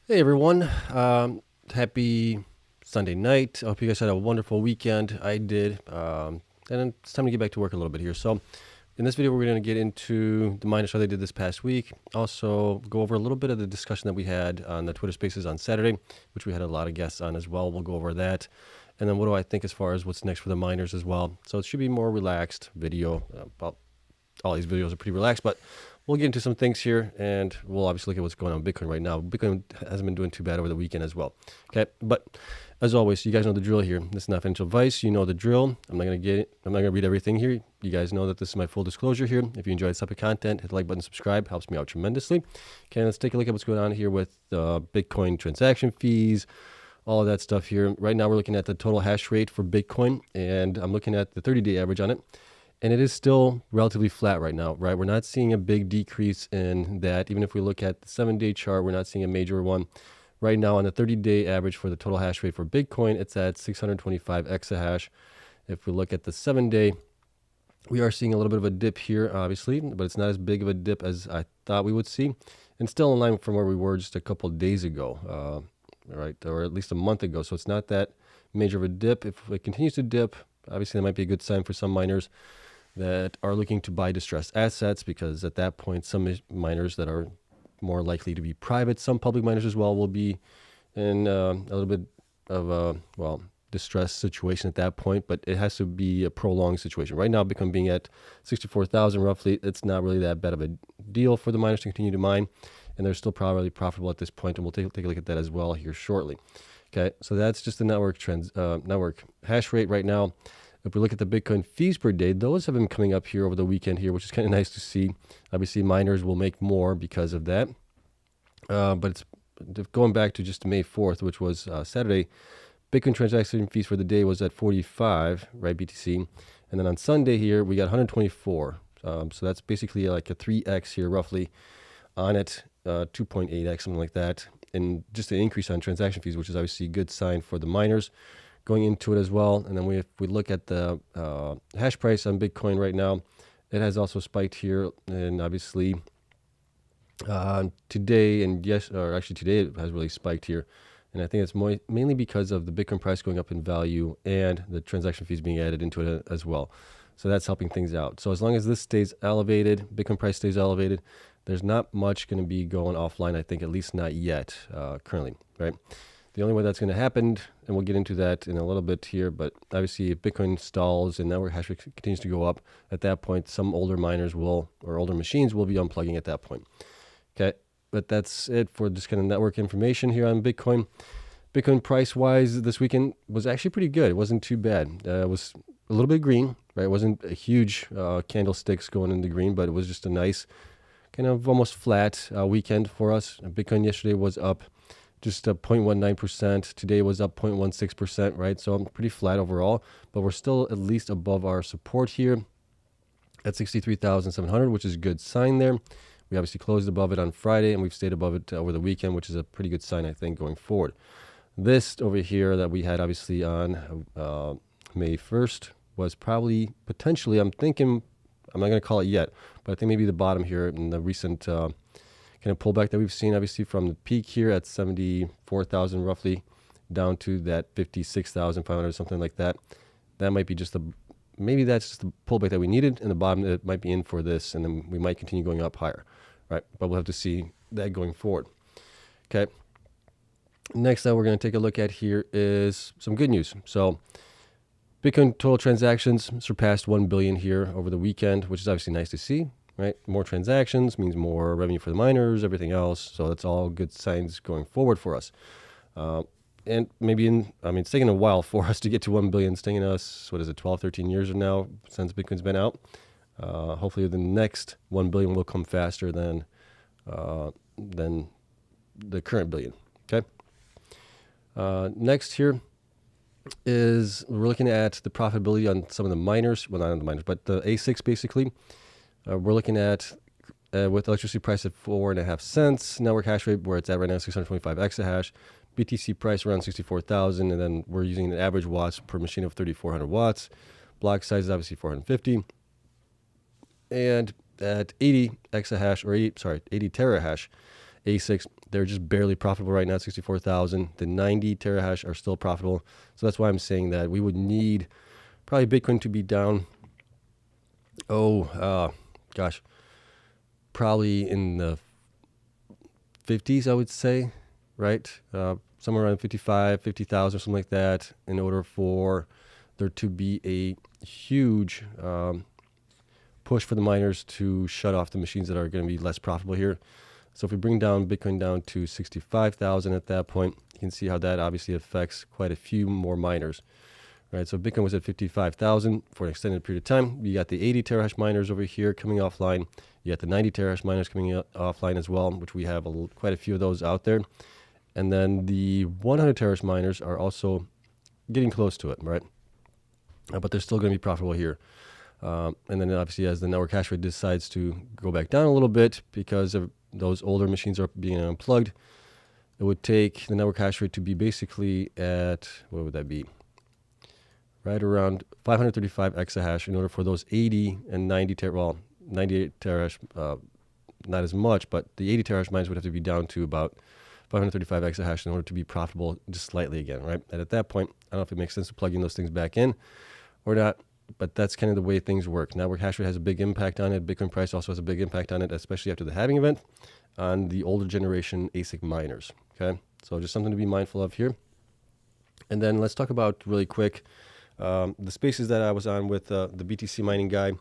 Hey everyone, happy Sunday night. I hope you guys had a wonderful weekend. I did, and it's time to get back to work a little bit here. So in this video, we're going to get into the miners how they did this past week. Also go over a little bit of the discussion that we had on the Twitter Spaces on Saturday, which we had a lot of guests on as well. We'll go over that. And then what do I think as far as what's next for the miners as well. So it should be more relaxed video. Well, all these videos are pretty relaxed, but we'll get into some things here, and we'll obviously look at what's going on with Bitcoin right now. Bitcoin hasn't been doing too bad over the weekend as well. Okay, but as always, you guys know the drill here. This is not financial advice. You know the drill. I'm not gonna read everything here. You guys know that this is my full disclosure here. If you enjoyed this type of content, hit the like button, subscribe. Helps me out tremendously. Okay, let's take a look at what's going on here with Bitcoin transaction fees, all of that stuff here. Right now, we're looking at the total hash rate for Bitcoin, and I'm looking at the 30-day average on it. And it is still relatively flat right now, right? We're not seeing a big decrease in that. Even if we look at the 7-day chart, we're not seeing a major one. Right now on the 30-day average for the total hash rate for Bitcoin, it's at 625 exahash. If we look at the 7-day, we are seeing a little bit of a dip here, obviously, but it's not as big of a dip as I thought we would see. And still in line from where we were just a couple of days ago, right? Or at least a month ago. So it's not that major of a dip. If it continues to dip, obviously that might be a good sign for some miners that are looking to buy distressed assets, because at that point, some miners that are more likely to be private, some public miners as well, will be in a little bit of a, distressed situation at that point, but it has to be a prolonged situation. Right now, Bitcoin being at 64,000 roughly, it's not really that bad of a deal for the miners to continue to mine, and they're still probably profitable at this point, and we'll take a look at that as well here shortly. Okay, so that's just the network hash rate right now. If we look at the Bitcoin fees per day, those have been coming up here over the weekend here, which is kind of nice to see. Obviously, miners will make more because of that. But it's going back to just May 4th, which was Saturday, Bitcoin transaction fees for the day was at 45, right, BTC. And then on Sunday here, we got 124. So that's basically like a 3x here roughly on it, 2.8x, something like that. And just an increase on transaction fees, which is obviously a good sign for the miners going into it as well. And then if we look at the hash price on Bitcoin right now, it has also spiked here. And obviously today it has really spiked here. And I think it's mainly because of the Bitcoin price going up in value and the transaction fees being added into it as well. So that's helping things out. So as long as this stays elevated, Bitcoin price stays elevated, there's not much going to be going offline, I think, at least not yet currently, right? The only way that's going to happen, and we'll get into that in a little bit here, but obviously if Bitcoin stalls and network hash rate continues to go up, at that point, some older miners or older machines will be unplugging at that point. Okay, but that's it for just kind of network information here on Bitcoin. Bitcoin price-wise this weekend was actually pretty good. It wasn't too bad. It was a little bit green, right? It wasn't a huge candlesticks going into green, but it was just a nice kind of almost flat weekend for us. Bitcoin yesterday was up just 0.19%. Today was up 0.16%, right? So I'm pretty flat overall, but we're still at least above our support here at 63,700, which is a good sign there. We obviously closed above it on Friday, and we've stayed above it over the weekend, which is a pretty good sign, I think, going forward. This over here that we had obviously on May 1st was probably potentially, I'm thinking, I'm not going to call it yet, but I think maybe the bottom here in the recent kind of pullback that we've seen, obviously from the peak here at 74,000 roughly down to that 56,500, something like that. That might be maybe that's just the pullback that we needed, and the bottom it might be in for this, and then we might continue going up higher, right? But we'll have to see that going forward. Okay. Next that we're going to take a look at here is some good news. So Bitcoin total transactions surpassed 1 billion here over the weekend, which is obviously nice to see, right? More transactions means more revenue for the miners, everything else. So that's all good signs going forward for us. And maybe it's taken a while for us to get to 1 billion. It's taken us, 12, 13 years now since Bitcoin's been out. Hopefully the next 1 billion will come faster than the current billion. Okay. Next here is we're looking at the profitability on some of the miners. Well, not on the miners, but the ASICs basically. We're looking at with electricity price at 4.5 cents, network hash rate where it's at right now, 625 exahash, BTC price around 64,000, and then we're using an average watts per machine of 3,400 watts. Block size is obviously 450, and at 80 terahash, ASICs. They're just barely profitable right now at 64,000. The 90 terahash are still profitable. So that's why I'm saying that we would need probably Bitcoin to be down, probably in the 50s, I would say, right? Somewhere around 55, 50,000 or something like that, in order for there to be a huge push for the miners to shut off the machines that are going to be less profitable here. So if we bring down Bitcoin down to 65,000 at that point, you can see how that obviously affects quite a few more miners, right? So Bitcoin was at 55,000 for an extended period of time. You got the 80 terahash miners over here coming offline. You got the 90 terahash miners coming offline as well, which we have quite a few of those out there. And then the 100 terahash miners are also getting close to it, right? But they're still going to be profitable here. And then obviously as the network hash rate decides to go back down a little bit because of those older machines are being unplugged, it would take the network hash rate to be basically at, what would that be? Right around 535 exahash in order for those 80 and 98 terahash, not as much, but the 80 terahash miners would have to be down to about 535 exahash in order to be profitable just slightly again, right? And at that point, I don't know if it makes sense to plug in those things back in or not, but that's kind of the way things work. Network hash rate has a big impact on it. Bitcoin price also has a big impact on it, especially after the halving event on the older generation ASIC miners, okay? So just something to be mindful of here. And then let's talk about really quick the spaces that I was on with the BTC mining guy.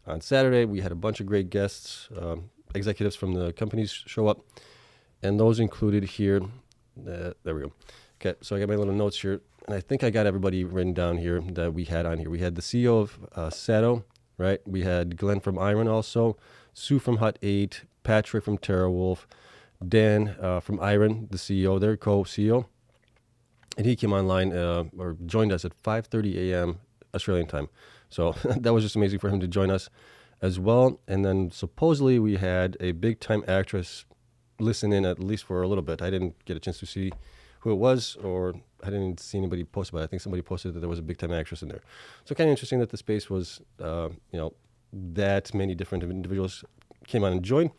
On Saturday, we had a bunch of great guests, executives from the companies show up, and those included here. There we go. Okay, so I got my little notes here, and I think I got everybody written down here that we had on here. We had the CEO of Sato, right? We had Glenn from IREN also, Sue from Hut 8, Patrick from TerraWolf, Dan from IREN, the CEO, their co-CEO. And he came online or joined us at 5:30 a.m. Australian time. So that was just amazing for him to join us as well. And then supposedly we had a big time actress listen in at least for a little bit. I didn't get a chance to see who it was, or I didn't see anybody post about it. I think somebody posted that there was a big time actress in there. So kind of interesting that the space was, that many different individuals came on and joined.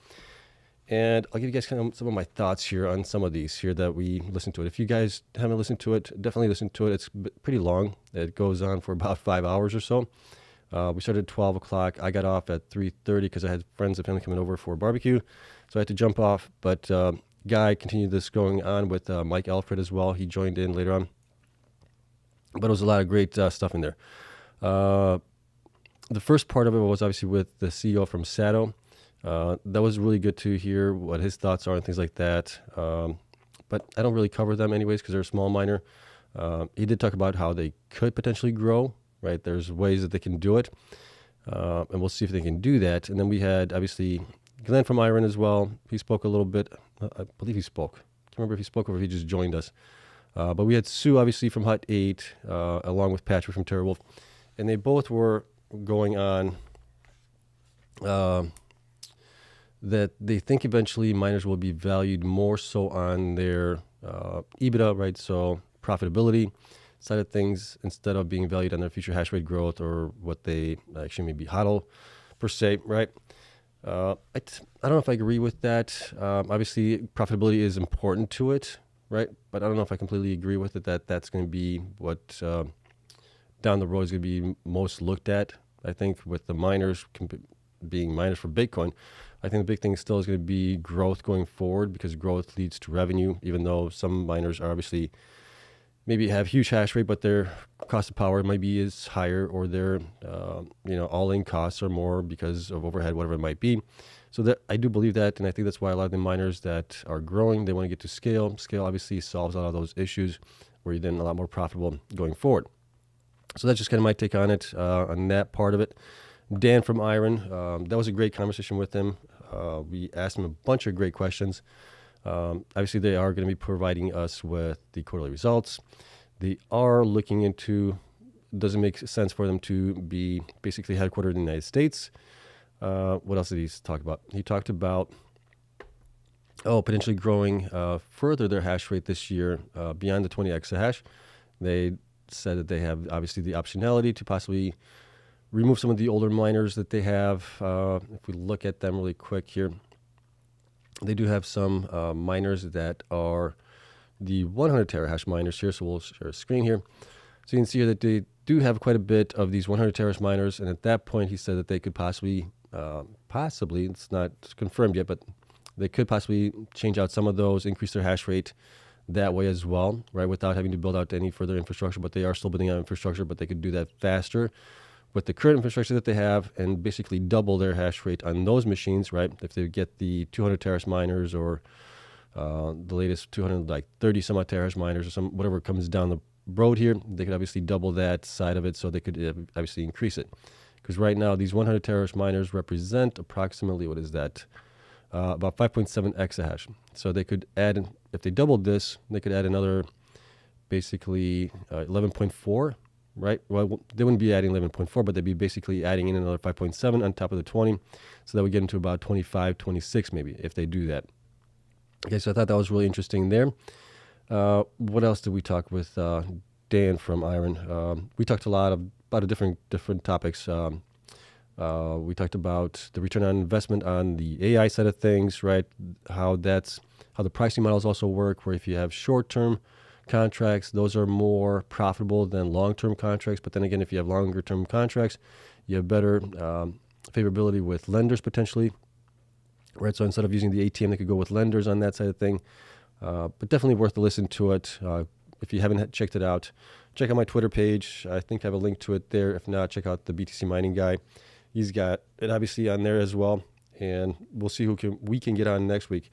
And I'll give you guys kind of some of my thoughts here on some of these here that we listened to it. If you guys haven't listened to it, definitely listen to it. It's pretty long. It goes on for about 5 hours or so. We started at 12 o'clock. I got off at 3:30 because I had friends and family coming over for a barbecue. So I had to jump off. But Guy continued this going on with Mike Alfred as well. He joined in later on. But it was a lot of great stuff in there. The first part of it was obviously with the CEO from Sato. That was really good to hear what his thoughts are and things like that. But I don't really cover them anyways because they're a small miner. He did talk about how they could potentially grow, right? There's ways that they can do it. And we'll see if they can do that. And then we had, obviously, Glenn from IREN as well. He spoke a little bit. I believe he spoke. I can't remember if he spoke or if he just joined us. But we had Sue, obviously, from Hut 8, along with Patrick from TerraWolf. And they both were going on that they think eventually miners will be valued more so on their EBITDA, right? So profitability side of things instead of being valued on their future hash rate growth or what they actually maybe hodl per se, right? I don't know if I agree with that. Obviously, profitability is important to it, right? But I don't know if I completely agree with it that that's going to be what down the road is going to be most looked at. I think with the miners being miners for Bitcoin, I think the big thing still is going to be growth going forward because growth leads to revenue, even though some miners are obviously maybe have huge hash rate, but their cost of power maybe is higher or their all-in costs are more because of overhead, whatever it might be. So that I do believe that, and I think that's why a lot of the miners that are growing, they want to get to scale. Scale obviously solves a lot of those issues where you're then a lot more profitable going forward. So that's just kind of my take on it, on that part of it. Dan from IREN, that was a great conversation with him. We asked him a bunch of great questions. Obviously, they are going to be providing us with the quarterly results. They are looking into, does it make sense for them to be basically headquartered in the United States? What else did he talk about? He talked about, potentially growing further their hash rate this year beyond the 20 exahash. They said that they have obviously the optionality to possibly remove some of the older miners that they have. If we look at them really quick here, They do have some miners that are the 100 terahash miners here. So we'll share a screen here. So you can see here that they do have quite a bit of these 100 terahash miners. And at that point, he said that they could possibly, it's not confirmed yet, but they could possibly change out some of those, increase their hash rate that way as well, right? Without having to build out any further infrastructure, but they are still building out infrastructure, but they could do that faster with the current infrastructure that they have and basically double their hash rate on those machines, right? If they get the 200 terahash miners or the latest 230 some odd terahash miners or some whatever comes down the road here, they could obviously double that side of it, so they could obviously increase it. Because right now these 100 terahash miners represent approximately, what is that? About 5.7 exahash. So they could add, if they doubled this, they could add another basically 11.4, right? Well, they wouldn't be adding 11.4, but they'd be basically adding in another 5.7 on top of the 20. So that would get into about 25, 26 maybe, if they do that. Okay, so I thought that was really interesting there. What else did we talk with Dan from IREN? We talked a lot about different topics. We talked about the return on investment on the AI side of things, right? How the pricing models also work, where if you have short-term contracts, those are more profitable than long-term contracts. But then again, if you have longer-term contracts, you have better favorability with lenders potentially, right? So instead of using the ATM, they could go with lenders on that side of thing. But definitely worth to listen to it. If you haven't checked it out, check out my Twitter page. I think I have a link to it there. If not, check out the BTC mining guy. He's got it obviously on there as well, and we'll see we can get on next week.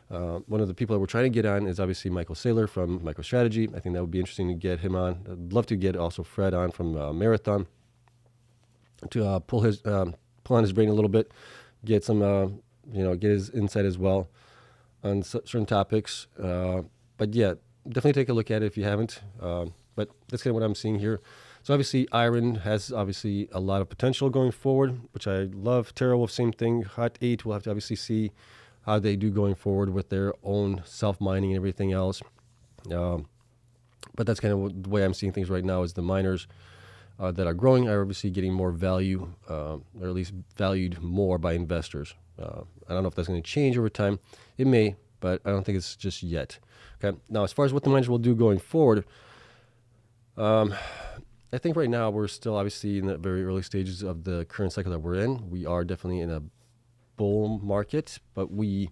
One of the people that we're trying to get on is obviously Michael Saylor from MicroStrategy. I think that would be interesting to get him on. I'd love to get also Fred on from Marathon to pull on his brain a little bit, get some get his insight as well on certain topics. But yeah, definitely take a look at it if you haven't. But that's kind of what I'm seeing here. So obviously, IREN has obviously a lot of potential going forward, which I love. TeraWolf, same thing. Hot 8, we'll have to obviously see how they do going forward with their own self-mining and everything else. But that's kind of the way I'm seeing things right now, is the miners that are growing are obviously getting more value, or at least valued more by investors. I don't know if that's going to change over time. It may, but I don't think it's just yet. Okay. Now, as far as what the miners will do going forward, I think right now we're still obviously in the very early stages of the current cycle that we're in. We are definitely in a bull market, but we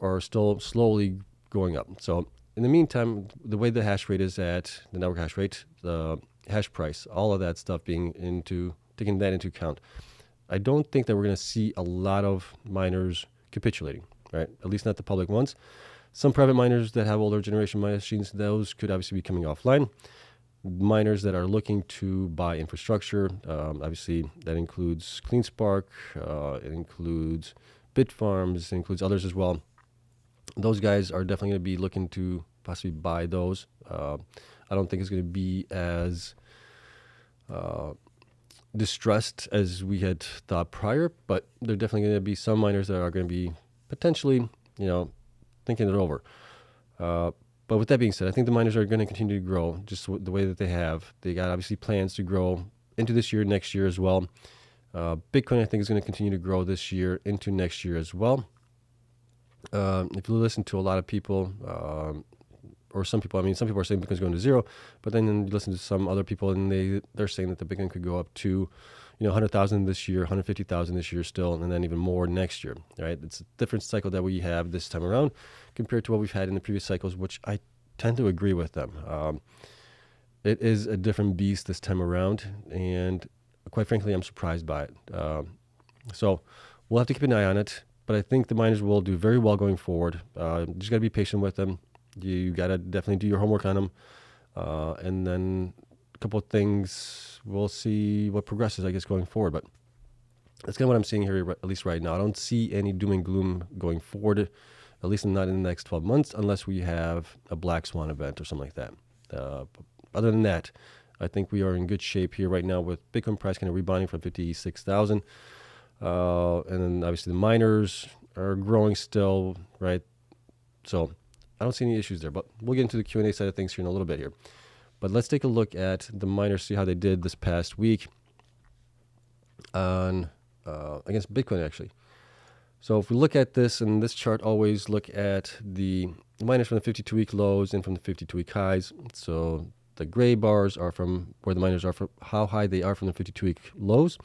are still slowly going up. So in the meantime, the way the hash rate is at, the network hash rate, the hash price, all of that stuff taking that into account, I don't think that we're going to see a lot of miners capitulating, right? At least not the public ones. Some private miners that have older generation machines, those could obviously be coming offline. Miners that are looking to buy infrastructure, obviously that includes Cleanspark, it includes Bitfarms, it includes others as well. Those guys are definitely going to be looking to possibly buy those. I don't think it's going to be as distressed as we had thought prior, but there are definitely going to be some miners that are going to be potentially, thinking it over. But with that being said, I think the miners are going to continue to grow just the way that they have. They got obviously plans to grow into this year, next year as well. Bitcoin, I think, is going to continue to grow this year into next year as well. If you listen to a lot of people, or some people, some people are saying Bitcoin's going to zero, but then you listen to some other people and they're saying that the Bitcoin could go up to 100,000 this year, 150,000 this year still, and then even more next year, right? It's a different cycle that we have this time around compared to what we've had in the previous cycles, which I tend to agree with them. It is a different beast this time around, and quite frankly, I'm surprised by it. So we'll have to keep an eye on it, but I think the miners will do very well going forward. Just got to be patient with them. You got to definitely do your homework on them, and then couple of things, we'll see what progresses, I guess, going forward. But that's kind of what I'm seeing here, at least right now. I don't see any doom and gloom going forward, at least not in the next 12 months, unless we have a black swan event or something like that. Other than that, I think we are in good shape here right now, with Bitcoin price kind of rebounding from 56,000. And then obviously the miners are growing still, right? So I don't see any issues there, but we'll get into the Q&A side of things here in a little bit here. But let's take a look at the miners, see how they did this past week on against Bitcoin, actually. So if we look at this, and this chart always look at the miners from the 52-week lows and from the 52-week highs. So the gray bars are from where the miners are, from how high they are from the 52-week lows.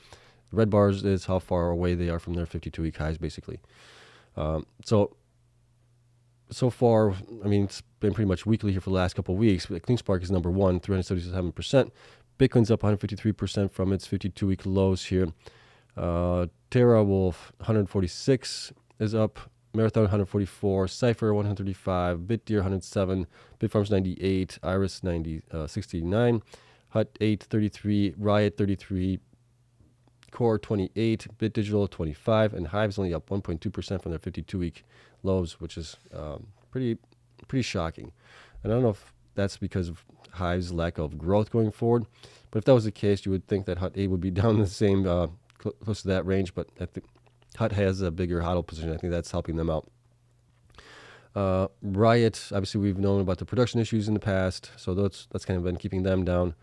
The red bars is how far away they are from their 52-week highs, basically. So far, I mean, it's been pretty much weekly here for the last couple of weeks. But Cleanspark is number one, 377%. Bitcoin's up 153% from its 52-week lows here. TerraWolf 146 is up. Marathon 144, Cypher 135, BitDeer 107, Bitfarms 98, Iris 69, Hut 8 33, Riot 33, Core 28, BitDigital 25, and Hive's only up 1.2% from their 52-week lows, which is pretty shocking. And I don't know if that's because of Hive's lack of growth going forward, but if that was the case, you would think that Hut 8 would be down in the same close to that range, but I think Hut has a bigger hodl position. I think that's helping them out. Riot, obviously we've known about the production issues in the past, so that's kind of been keeping them down.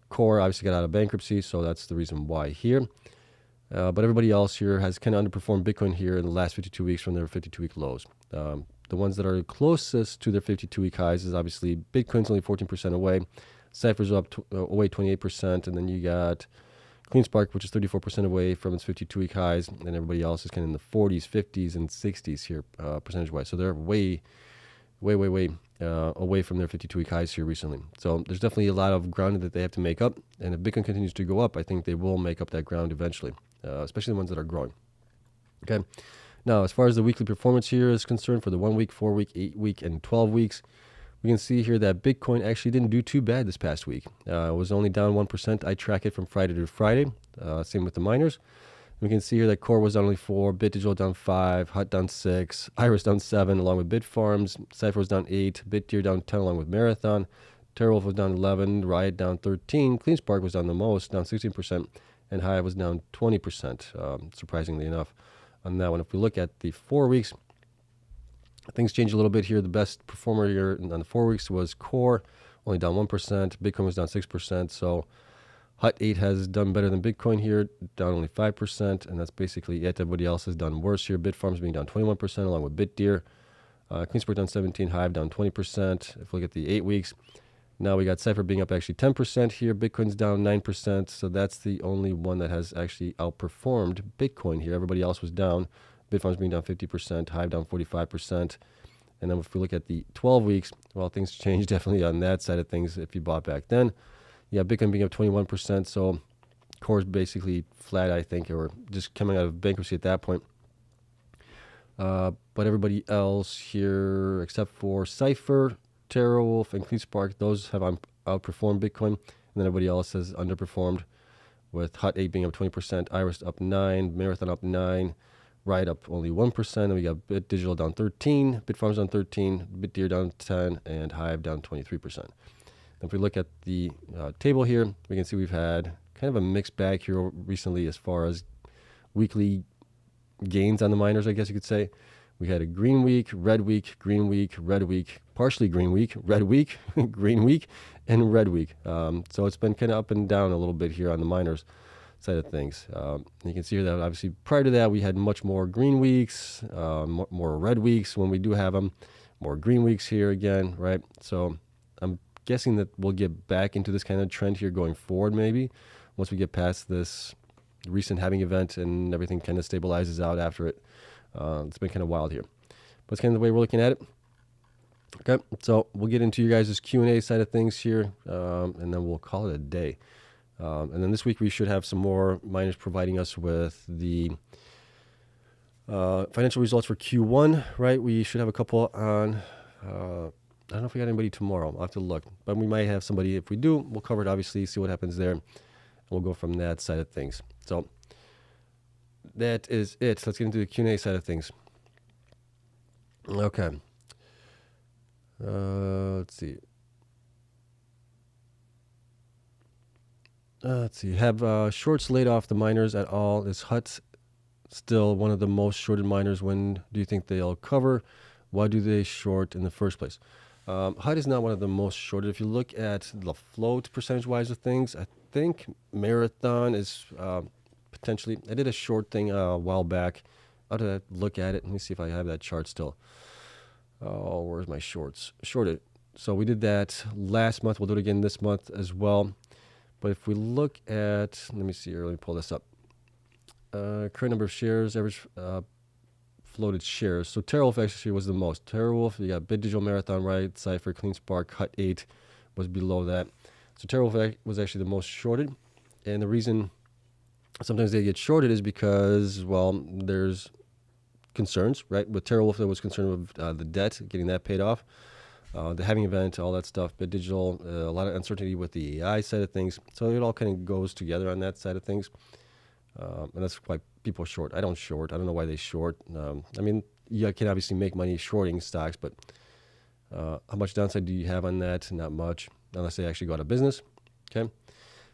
Core obviously got out of bankruptcy, so that's the reason why here. But everybody else here has kind of underperformed Bitcoin here in the last 52 weeks from their 52-week lows. The ones that are closest to their 52-week highs is obviously Bitcoin's only 14% away. Cypher's up away 28%, and then you got Cleanspark, which is 34% away from its 52-week highs, and everybody else is kind of in the 40s, 50s, and 60s here percentage-wise. So they're way away from their 52-week highs here recently. So there's definitely a lot of ground that they have to make up, and if Bitcoin continues to go up, I think they will make up that ground eventually, especially the ones that are growing. Okay. Now, as far as the weekly performance here is concerned for the 1 week, 4 week, 8 week, and 12 weeks, we can see here that Bitcoin actually didn't do too bad this past week. It was only down 1%. I track it from Friday to Friday. Same with the miners. We can see here that Core was down only 4, BitDigital down 5, Hut down 6, Iris down 7, along with Bitfarms. Cypher was down 8, BitDeer down 10, along with Marathon. TerraWolf was down 11, Riot down 13, Cleanspark was down the most, down 16%, and Hive was down 20%, surprisingly enough on that one. If we look at the 4 weeks, things change a little bit here. The best performer here on the 4 weeks was Core, only down 1%. Bitcoin was down 6%. So Hut 8 has done better than Bitcoin here, down only 5%. And that's basically it. Everybody else has done worse here. Bitfarms being down 21%, along with BitDeer. Cleanspark down 17%, Hive down 20%. If we look at the 8 weeks, now we got Cypher being up actually 10% here. Bitcoin's down 9%. So that's the only one that has actually outperformed Bitcoin here. Everybody else was down. Bitfarms being down 50%, Hive down 45%. And then if we look at the 12 weeks, well, things changed definitely on that side of things if you bought back then. Yeah, Bitcoin being up 21%, so Core is basically flat, I think, or just coming out of bankruptcy at that point. But everybody else here, except for Cypher, TerraWolf, and Cleanspark, those have outperformed Bitcoin. And then everybody else has underperformed, with Hut 8 being up 20%, Iris up 9%, Marathon up 9%, Riot up only 1%, and we got BitDigital down 13%, Bitfarms down 13%, BitDeer down 10%, and Hive down 23%. If we look at the table here, we can see we've had kind of a mixed bag here recently as far as weekly gains on the miners, I guess you could say. We had a green week, red week, green week, red week, partially green week, red week, green week, and red week. So it's been kind of up and down a little bit here on the miners side of things. You can see here that obviously prior to that we had much more green weeks, more red weeks when we do have them, more green weeks here again, right? So I'm guessing that we'll get back into this kind of trend here going forward, maybe once we get past this recent halving event and everything kind of stabilizes out after it. It's been kind of wild here, but it's kind of the way we're looking at it. Okay, so we'll get into you guys' Q&A side of things here, and then we'll call it a day. And then this week we should have some more miners providing us with the financial results for Q1, right? We should have a couple on, I don't know if we got anybody tomorrow. I'll have to look, but we might have somebody. If we do, we'll cover it, obviously, see what happens there. And we'll go from that side of things. So that is it. Let's get into the Q&A side of things. Okay. Let's see. Have shorts laid off the miners at all? Is Hut still one of the most shorted miners? When do you think they'll cover? Why do they short in the first place? Hut is not one of the most shorted. If you look at the float percentage-wise of things, I think Marathon is potentially. I did a short thing a while back, I'll have to look at it. Let me see if I have that chart still. Oh, where's my shorts? Shorted. So we did that last month. We'll do it again this month as well. But if we look at, let me see here. Let me pull this up. Current number of shares, average floated shares. So TeraWolf actually was the most. TeraWolf, you got Bit Digital, Marathon, Riot, Cypher, Cleanspark, Hut 8 was below that. So TeraWolf was actually the most shorted. And the reason sometimes they get shorted is because, well, there's concerns, right? With TeraWolf, there was concern with the debt, getting that paid off. The halving event, all that stuff. Bit Digital, a lot of uncertainty with the AI side of things. So it all kind of goes together on that side of things. And that's why people short. I don't short. I don't know why they short. I mean, you can obviously make money shorting stocks, but how much downside do you have on that? Not much, unless they actually go out of business. Okay.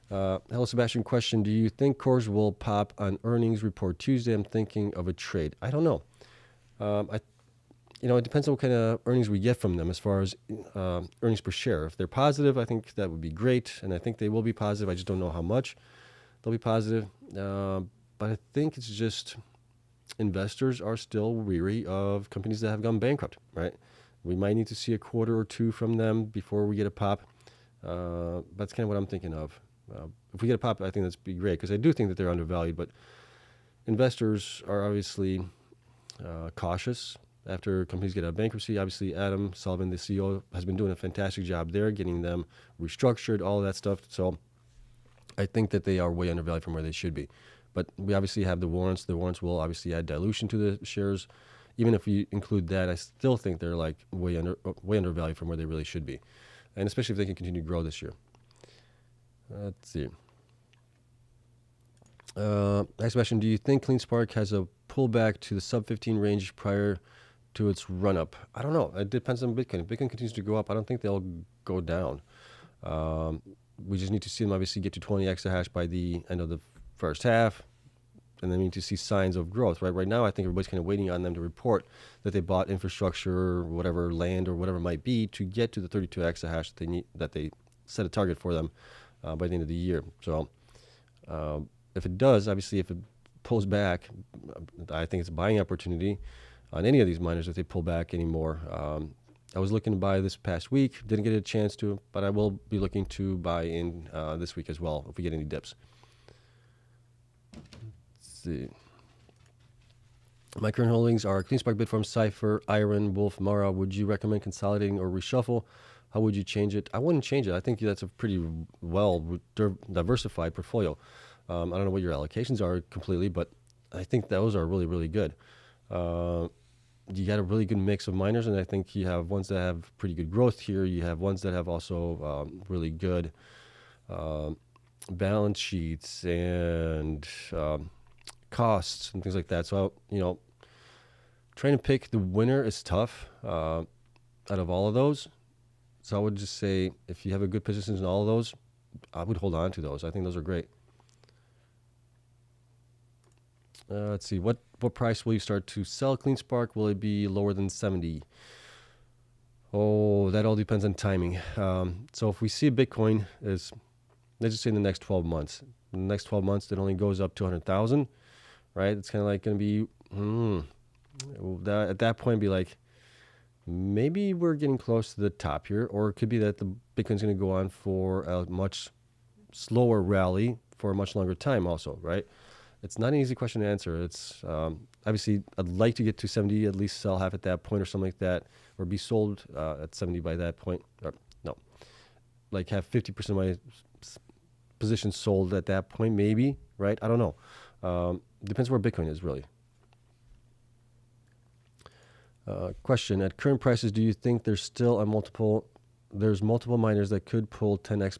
Hello, Sebastian. Question: do you think CORZ will pop on earnings report Tuesday? I'm thinking of a trade. I don't know. It depends on what kind of earnings we get from them as far as earnings per share. If they're positive, I think that would be great, and I think they will be positive. I just don't know how much they'll be positive. But I think it's just investors are still weary of companies that have gone bankrupt, right? We might need to see a quarter or two from them before we get a pop. That's kind of what I'm thinking of. If we get a pop, I think that's be great because I do think that they're undervalued. But investors are obviously cautious after companies get out of bankruptcy. Obviously, Adam Sullivan, the CEO, has been doing a fantastic job there, getting them restructured, all of that stuff. So I think that they are way undervalued from where they should be. But we obviously have the warrants. The warrants will obviously add dilution to the shares. Even if we include that, I still think they're like way undervalued from where they really should be. And especially if they can continue to grow this year. Let's see. Next question. Do you think Cleanspark has a pullback to the sub 15 range prior to its run up? I don't know. It depends on Bitcoin. If Bitcoin continues to go up, I don't think they'll go down. We just need to see them obviously get to 20 exahash by the end of the first half. And then we need to see signs of growth, right? Right now, I think everybody's kind of waiting on them to report that they bought infrastructure, or whatever, land, or whatever it might be, to get to the 32 exahash that they set a target for them by the end of the year. So if it does, obviously, if it pulls back, I think it's a buying opportunity on any of these miners if they pull back anymore. I was looking to buy this past week, didn't get a chance to, but I will be looking to buy in this week as well if we get any dips. See. My current holdings are Cleanspark, Bitfarms, Cypher, IREN, Wolf, Mara. Would you recommend consolidating or reshuffle? How would you change it? I wouldn't change it. I think that's a pretty well diversified portfolio. I don't know what your allocations are completely, but I think those are really, really good. You got a really good mix of miners, and I think you have ones that have pretty good growth here. You have ones that have also really good balance sheets and costs and things like that. So, trying to pick the winner is tough out of all of those. So I would just say if you have a good positions in all of those, I would hold on to those. I think those are great. Let's see. What price will you start to sell Cleanspark? Will it be lower than 70? Oh, that all depends on timing. So if we see Bitcoin is, let's just say in the next 12 months. In the next 12 months, it only goes up 200,000, right? It's kind of like going to be, at that point, be like, maybe we're getting close to the top here, or it could be that the Bitcoin's going to go on for a much slower rally for a much longer time also, right? It's not an easy question to answer. It's obviously, I'd like to get to 70, at least sell half at that point or something like that, or be sold at 70 by that point. Or, no, like have 50% of my positions sold at that point, maybe, right? I don't know. Depends where Bitcoin is, really. Question: at current prices, do you think there's still multiple miners that could pull 10x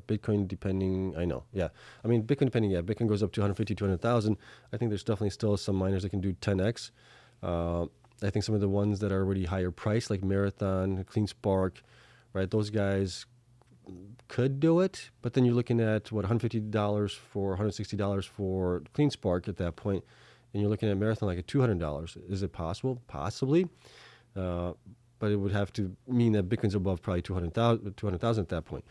Bitcoin depending? I know, yeah. I mean, Bitcoin depending, yeah. Bitcoin goes up to 150, 200,000. I think there's definitely still some miners that can do 10x. I think some of the ones that are already higher priced, like Marathon, Cleanspark, right? Those guys could do it, but then you're looking at what, $150 for $160 for Cleanspark at that point, and you're looking at Marathon like at $200. Is it possible? Possibly, but it would have to mean that Bitcoin's above probably 200,000 at that point.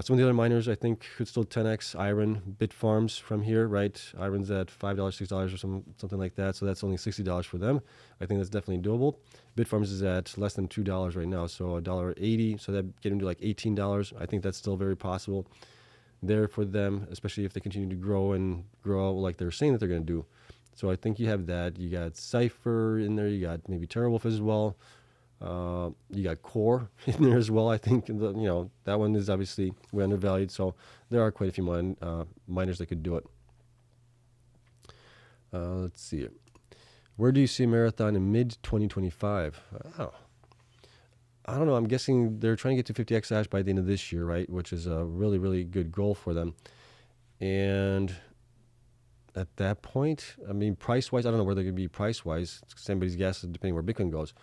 Some of the other miners I think could still 10x IREN, Bitfarms from here, right? IREN's at $5, $6 or something like that, so that's only $60 for them. I think that's definitely doable. Bitfarms is at less than $2 right now, so $1.80, so that get into like $18. I think that's still very possible there for them, especially if they continue to grow like they're saying that they're going to do. So I think you have that. You got Cypher in there. You got maybe TeraWolf as well. You got Core in there as well. I think that one is obviously way undervalued. So there are quite a few miners that could do it. Let's see. Where do you see Marathon in mid 2025? Oh, I don't know. I'm guessing they're trying to get to 50 exahash by the end of this year, right? Which is a really, really good goal for them. And at that point, I mean, price-wise, I don't know where they're going to be price-wise. Somebody's guess, depending where Bitcoin goes.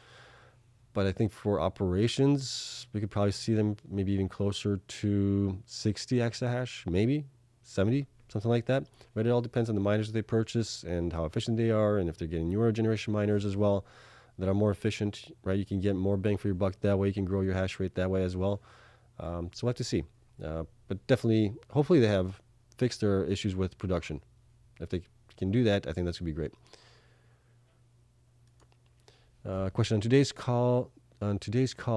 But I think for operations, we could probably see them maybe even closer to 60 exahash, maybe 70, something like that. But it all depends on the miners that they purchase and how efficient they are, and if they're getting newer generation miners as well that are more efficient, right? You can get more bang for your buck that way. You can grow your hash rate that way as well. So we'll have to see. But definitely, hopefully they have fixed their issues with production. If they can do that, I think that's going to be great. Question on today's call.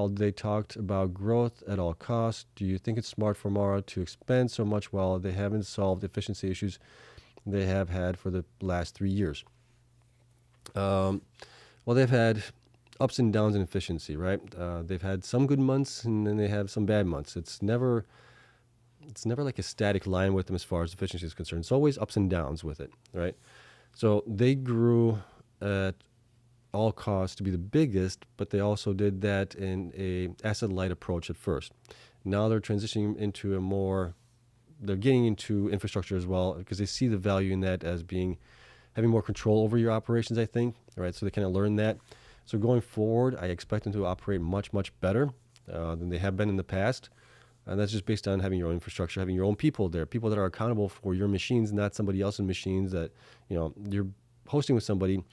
They talked about growth at all costs. Do you think it's smart for Mara to expand so much while they haven't solved efficiency issues they have had for the last 3 years? Well, they've had ups and downs in efficiency, right? They've had some good months and then they have some bad months. It's never like a static line with them as far as efficiency is concerned. It's always ups and downs with it, right? So they grew at all costs to be the biggest, but they also did that in a asset-light approach at first. Now they're transitioning into they're getting into infrastructure as well because they see the value in that as having more control over your operations, I think, right? So they kind of learn that. So going forward, I expect them to operate much, much better than they have been in the past. And that's just based on having your own infrastructure, having your own people there, people that are accountable for your machines, not somebody else's machines that, you're hosting with somebody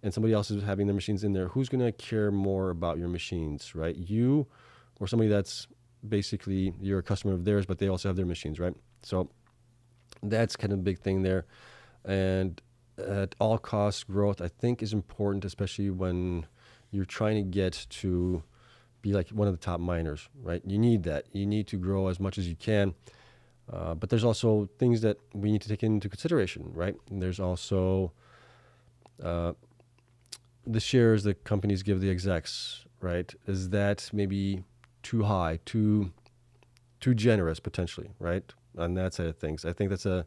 and somebody else is having their machines in there. Who's going to care more about your machines, right? You or somebody that's basically you're a customer of theirs, but they also have their machines, right? So that's kind of a big thing there. And at all costs growth, I think is important, especially when you're trying to get to be like one of the top miners, right? You need that. You need to grow as much as you can. But there's also things that we need to take into consideration, right? And there's also the shares that companies give the execs, right? Is that maybe too high, too generous potentially, right? On that side of things. I think that's a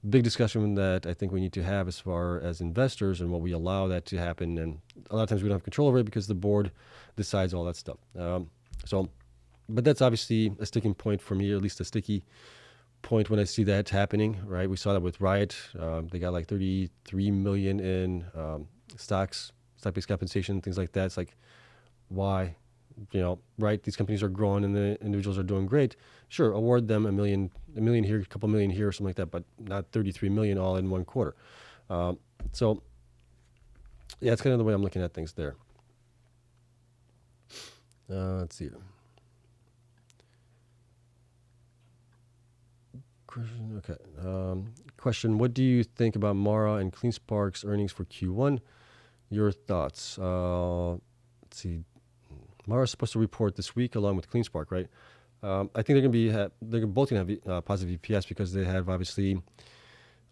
big discussion that I think we need to have as far as investors and what we allow that to happen. And a lot of times we don't have control over it because the board decides all that stuff. But that's obviously a sticking point for me, or at least a sticky point when I see that happening, right? We saw that with Riot. They got like 33 million in stock-based compensation, things like that. It's like, why? Right? These companies are growing and the individuals are doing great. Sure, award them a million here, a couple million here, or something like that, but not 33 million all in one quarter. So, yeah, it's kind of the way I'm looking at things there. Let's see. Question, what do you think about Mara and Cleanspark's earnings for Q1? Your thoughts? Let's see. Mara's supposed to report this week along with Cleanspark, right? I think they're both going to have positive EPS because they have obviously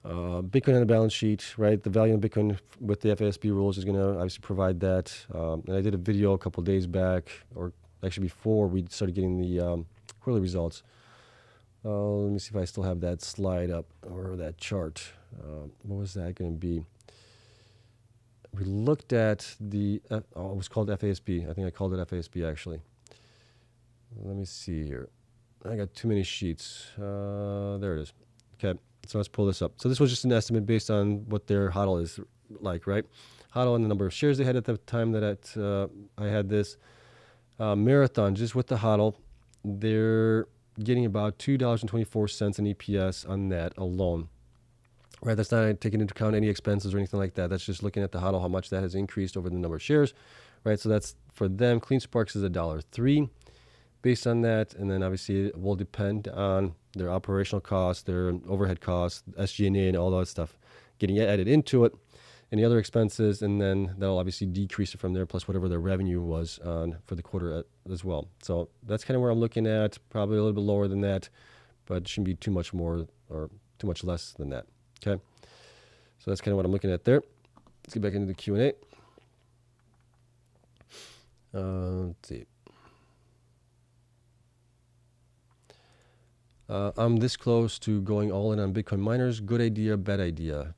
Bitcoin on the balance sheet, right? The value of Bitcoin with the FASB rules is going to obviously provide that. And I did a video a couple days back, or actually before we started getting the quarterly results. Let me see if I still have that slide up or that chart. What was that going to be? We looked at it was called FASB. I think I called it FASB actually. Let me see here. I got too many sheets. There it is. Okay, so let's pull this up. So this was just an estimate based on what their HODL is like, right? HODL and the number of shares they had at the time that I had this. Marathon, just with the HODL, they're getting about $2.24 in EPS on that alone. Right, that's not taking into account any expenses or anything like that. That's just looking at the HODL, how much that has increased over the number of shares. Right, so that's for them. Cleansparks is $1.03. based on that, and then obviously it will depend on their operational costs, their overhead costs, SG&A, and all that stuff getting added into it, and the other expenses, and then that'll obviously decrease it from there, plus whatever their revenue was for the quarter as well. So that's kind of where I'm looking at, probably a little bit lower than that, but it shouldn't be too much more or too much less than that. Okay, so that's kind of what I'm looking at there. Let's get back into the Q&A. Let's see. I'm this close to going all in on Bitcoin miners. Good idea, bad idea?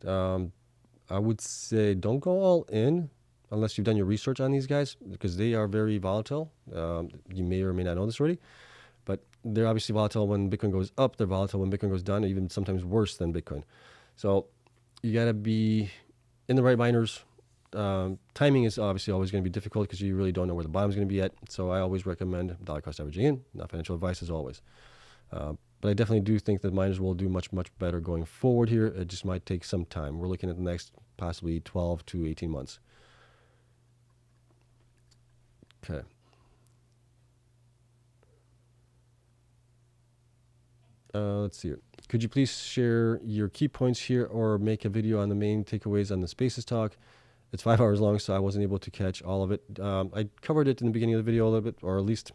I would say don't go all in unless you've done your research on these guys, because they are very volatile. You may or may not know this already, but they're obviously volatile when Bitcoin goes up. They're volatile when Bitcoin goes down, even sometimes worse than Bitcoin. So you got to be in the right miners. Timing is obviously always going to be difficult because you really don't know where the bottom is going to be at. So I always recommend dollar cost averaging in, not financial advice as always. But I definitely do think that miners will do much, much better going forward here. It just might take some time. We're looking at the next possibly 12 to 18 months. Okay. Let's see here. Could you please share your key points here or make a video on the main takeaways on the Spaces talk? It's 5 hours long, so I wasn't able to catch all of it. I covered it in the beginning of the video a little bit, or at least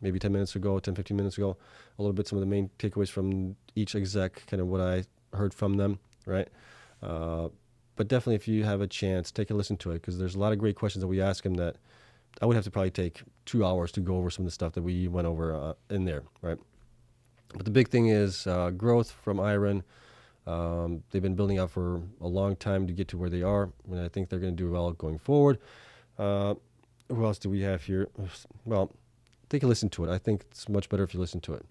maybe 10 minutes ago, 10, 15 minutes ago, a little bit, some of the main takeaways from each exec, kind of what I heard from them, right? But definitely if you have a chance, take a listen to it, because there's a lot of great questions that we ask them that I would have to probably take 2 hours to go over some of the stuff that we went over in there, right? But the big thing is growth from IREN. They've been building out for a long time to get to where they are, and I think they're going to do well going forward. Who else do we have here? Well, take a listen to it. I think it's much better if you listen to it.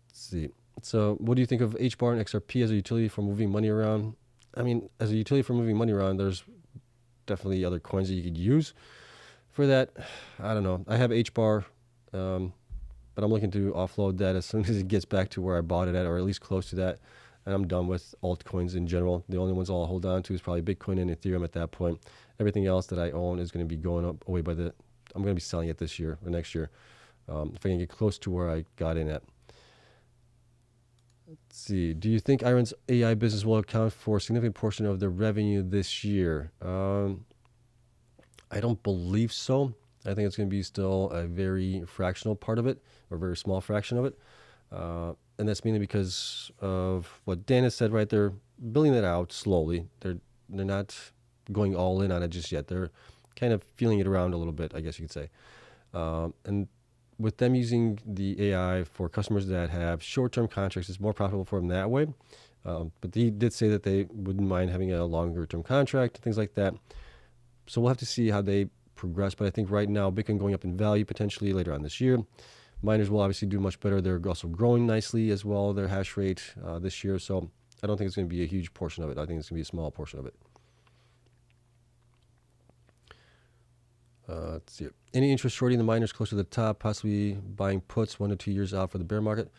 Let's see. So what do you think of HBAR and XRP as a utility for moving money around? I mean, as a utility for moving money around, there's definitely other coins that you could use for that. I don't know. I have HBAR, but I'm looking to offload that as soon as it gets back to where I bought it at, or at least close to that. And I'm done with altcoins in general. The only ones I'll hold on to is probably Bitcoin and Ethereum at that point. Everything else that I own is going to be going up away by the, I'm going to be selling it this year or next year. If I can get close to where I got in at. Let's see. Do you think IREN's AI business will account for a significant portion of their revenue this year? I don't believe so. I think it's going to be still a very fractional part of it, or a very small fraction of it. And that's mainly because of what Dan has said, right? They're building it out slowly. They're not going all in on it just yet. They're kind of feeling it around a little bit, I guess you could say. And with them using the AI for customers that have short-term contracts, it's more profitable for them that way. But he did say that they wouldn't mind having a longer-term contract, things like that. So we'll have to see how they progress. But I think right now, Bitcoin going up in value potentially later on this year. Miners will obviously do much better. They're also growing nicely as well, their hash rate this year. So I don't think it's going to be a huge portion of it. I think it's going to be a small portion of it. Let's see. Any interest shorting the miners close to the top, possibly buying puts 1 to 2 years out for the bear market?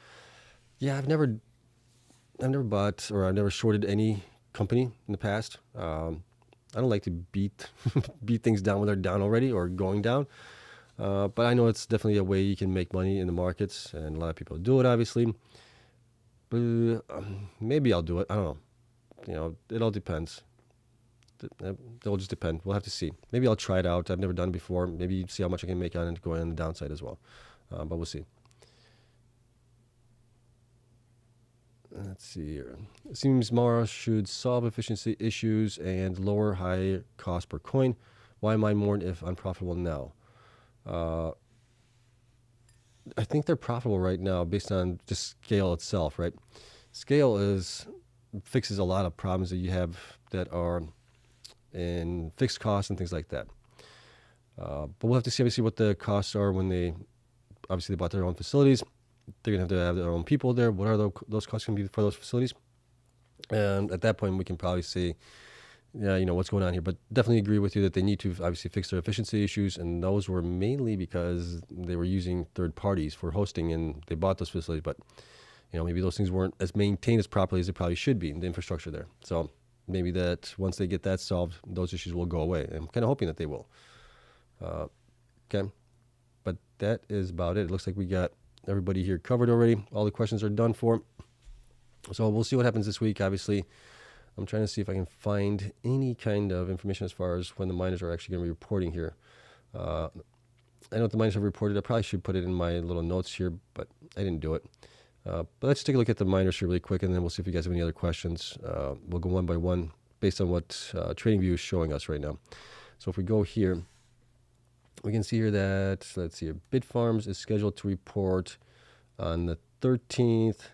Yeah, I've never bought, or I've never shorted any company in the past. I don't like to beat things down when they're down already or going down. But I know it's definitely a way you can make money in the markets, and a lot of people do it, obviously. But maybe I'll do it. I don't know. You know, it all depends. It'll just depend. We'll have to see. Maybe I'll try it out. I've never done it before. Maybe see how much I can make on it going on the downside as well. But we'll see. Let's see here. It seems Mara should solve efficiency issues and lower high cost per coin. Why am I more if unprofitable now? I think they're profitable right now based on just scale itself, right? Scale fixes a lot of problems that you have that are in fixed costs and things like that. But we'll have to see obviously what the costs are when they bought their own facilities. They're going to have their own people there. What are those costs going to be for those facilities? And at that point, we can probably see, yeah, you know, what's going on here. But definitely agree with you that they need to obviously fix their efficiency issues. And those were mainly because they were using third parties for hosting, and they bought those facilities. But, you know, maybe those things weren't as maintained as properly as they probably should be in the infrastructure there. So maybe that once they get that solved, those issues will go away. I'm kind of hoping that they will. Okay, but that is about it. It looks like we got everybody here covered already. All the questions are done for. So we'll see what happens this week. Obviously, I'm trying to see if I can find any kind of information as far as when the miners are actually going to be reporting here. I know what the miners have reported. I probably should put it in my little notes here, but I didn't do it. But let's take a look at the miners here really quick, and then we'll see if you guys have any other questions. We'll go one by one based on what TradingView is showing us right now. So if we go here, we can see here that, let's see here, Bitfarms is scheduled to report on the 13th.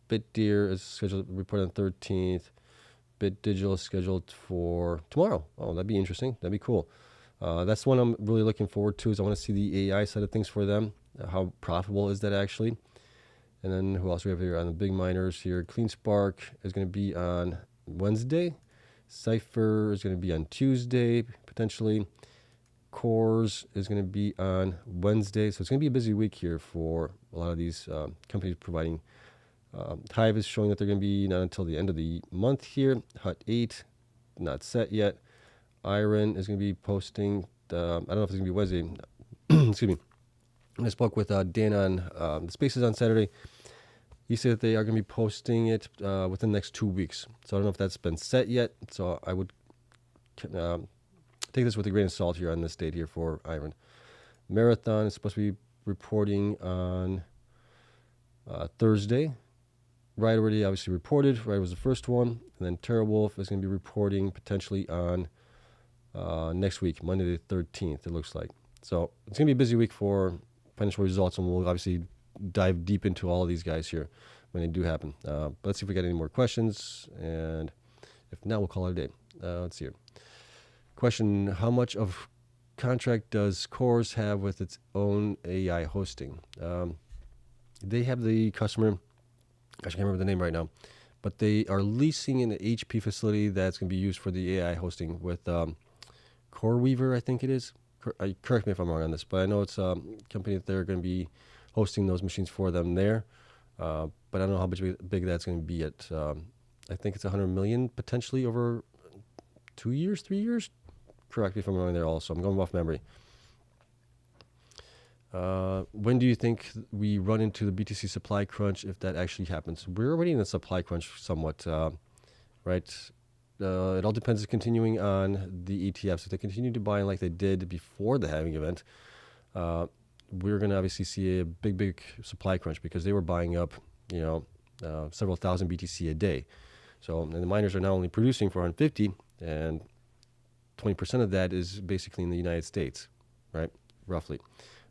BitDeer is scheduled to report on the 13th. BitDigital is scheduled for tomorrow. Oh, that'd be interesting. That'd be cool. That's one I'm really looking forward to, is I want to see the AI side of things for them. How profitable is that actually? And then who else we have here on the big miners here? Cleanspark is going to be on Wednesday. Cypher is going to be on Tuesday, potentially. CORZ is going to be on Wednesday. So it's going to be a busy week here for a lot of these companies providing. Hive is showing that they're going to be not until the end of the month here. Hut 8, not set yet. IREN is going to be posting, I don't know if it's going to be Wednesday. Excuse me. I spoke with Dan on the Spaces on Saturday. He said that they are going to be posting it within the next 2 weeks. So I don't know if that's been set yet. So I would take this with a grain of salt here on this date here for IREN. Marathon is supposed to be reporting on Thursday. Riot already obviously reported. Riot was the first one. And then TeraWolf is going to be reporting potentially on next week, Monday the 13th, it looks like. So it's going to be a busy week for financial results, and we'll obviously dive deep into all of these guys here when they do happen. But let's see if we got any more questions, and if not, we'll call it a day. Let's see here. Question, how much of contract does CORZ have with its own AI hosting? They have the customer, I can't remember the name right now, but they are leasing an HP facility that's going to be used for the AI hosting with CoreWeaver, I think it is. Correct me if I'm wrong on this, but I know it's a company that they're going to be hosting those machines for them there. But I don't know how big that's going to be yet. I think it's 100 million potentially over 2 years, 3 years. Correct me if I'm wrong there also. I'm going off memory. When do you think we run into the BTC supply crunch, if that actually happens? We're already in a supply crunch somewhat, right? It all depends continuing on the ETFs. If they continue to buy like they did before the halving event, we're going to obviously see a big supply crunch, because they were buying up, several thousand BTC a day. So, and the miners are now only producing 450, and 20% of that is basically in the United States, right? Roughly.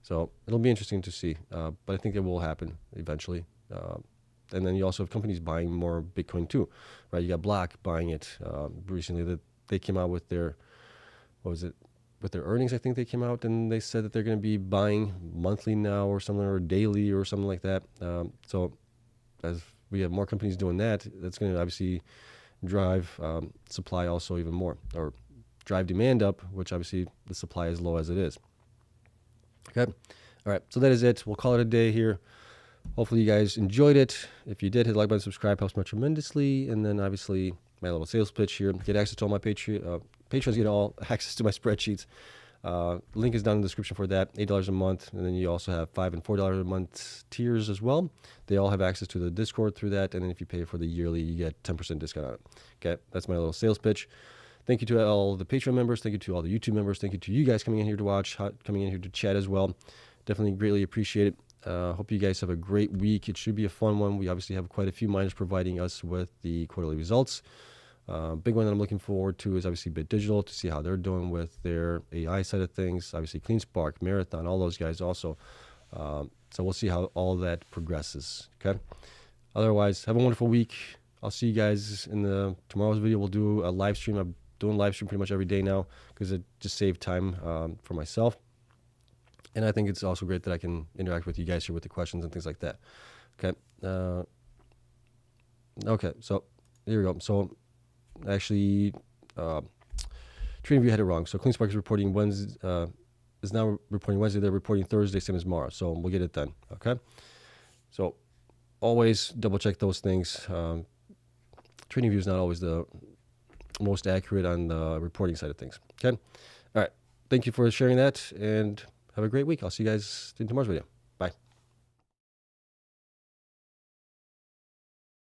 So it'll be interesting to see, but I think it will happen eventually. And then you also have companies buying more Bitcoin too, right? You got Block buying it recently. That they came out with their, with their earnings. I think they came out and they said that they're going to be buying monthly now or something, or daily or something like that. So as we have more companies doing that, that's going to obviously drive supply also even more, or drive demand up, which obviously the supply is low as it is. Okay. All right. So that is it. We'll call it a day here. Hopefully you guys enjoyed it. If you did, hit the like button, subscribe, helps me tremendously. And then obviously my little sales pitch here. Get access to all my patrons, get all access to my spreadsheets. Link is down in the description for that. $8 a month. And then you also have $5 and $4 a month tiers as well. They all have access to the Discord through that. And then if you pay for the yearly, you get 10% discount on it. Okay. That's my little sales pitch. Thank you to all the Patreon members. Thank you to all the YouTube members. Thank you to you guys coming in here to watch, coming in here to chat as well. Definitely greatly appreciate it. Hope you guys have a great week. It should be a fun one. We obviously have quite a few miners providing us with the quarterly results. Big one that I'm looking forward to is obviously BitDigital, to see how they're doing with their AI side of things. Obviously Cleanspark, Marathon, all those guys also. So we'll see how all that progresses. Okay. Otherwise, have a wonderful week. I'll see you guys in tomorrow's video. We'll do a live stream. I'm doing live stream pretty much every day now, because it just saved time for myself. And I think it's also great that I can interact with you guys here with the questions and things like that. Okay. Okay. So here we go. So actually, TradingView had it wrong. So Cleanspark is reporting Wednesday. Is now reporting Wednesday. They're reporting Thursday, same as Mara. So we'll get it done. Okay. So always double check those things. TradingView is not always the most accurate on the reporting side of things. Okay. All right. thank you for sharing that, and have a great week. I'll see you guys in tomorrow's video.